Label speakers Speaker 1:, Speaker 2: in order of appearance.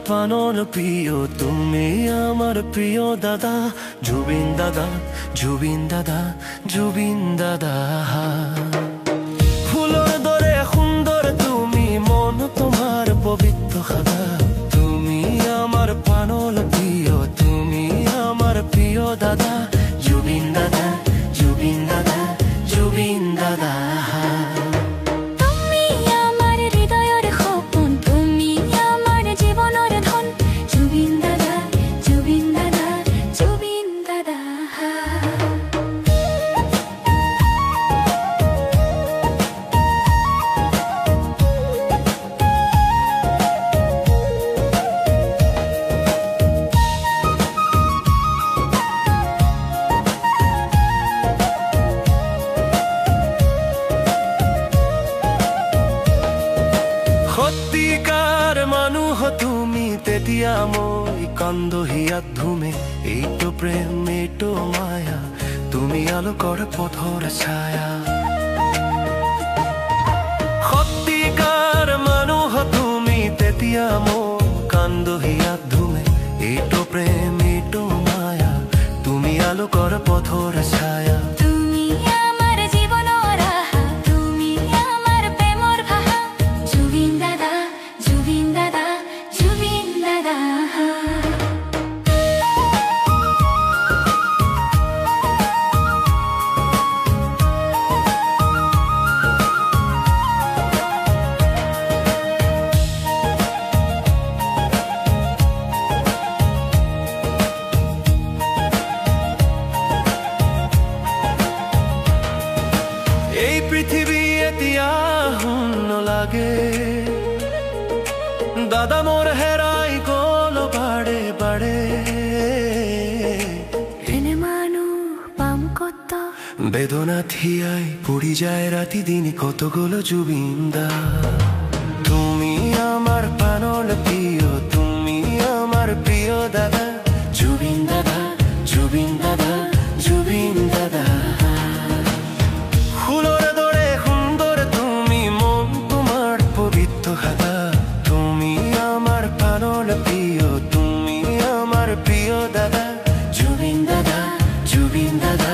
Speaker 1: প্রাণর প্রিয়, তুমি আমার প্রিয় দাদা, জুবিন দাদা, জুবিন দাদা, জুবিন দাদা। ফুলর দরে সুন্দর তুমি, মন তোমার পবিত্র খাদা, তুমি আমার প্রাণর প্রিয়, তুমি আমার প্রিয় দাদা, জুবিন দাদা, জুবিন দাদা, জুবিন দাদা। সত্যিকাৰ মানুহ তুমি, তেতিয়া মই কান্দহিয়াত ধুমে, এইটো প্ৰেম এইটো মায়া, তুমি আলোকৰ পথৰ ছায়া। সত্যিকাৰ মানুহ তুমি, তেতিয়া মই কান্দহিয়াত ধুমে, এইটো প্ৰেম এইটো মায়া, তুমি আলোকৰ পথৰ ছায়া। এই পৃথিৱী এতিয়া শূন্য লাগে, দাদা মোৰ হেৰাই গ'ল বাৰে বাৰে। এনে মানুহ পাম কত, বেদনা থিয়াই পৰি যায় ৰাতি দিন কতগুলো জুবিন দা। তুমি আমার প্রাণর প্রিয়, তুমি আমার প্রিয় দাদা, জুবিন দাদা, জুবিন দাদা, জুবিন দাদা। ফুলর দরে সুন্দর তুমি, মন তোমার পবিত্র খাদা, তুমি আমার প্রাণর প্রিয়, তুমি আমার প্রিয় দাদা, জুবিন দাদা, জুবিন দাদা।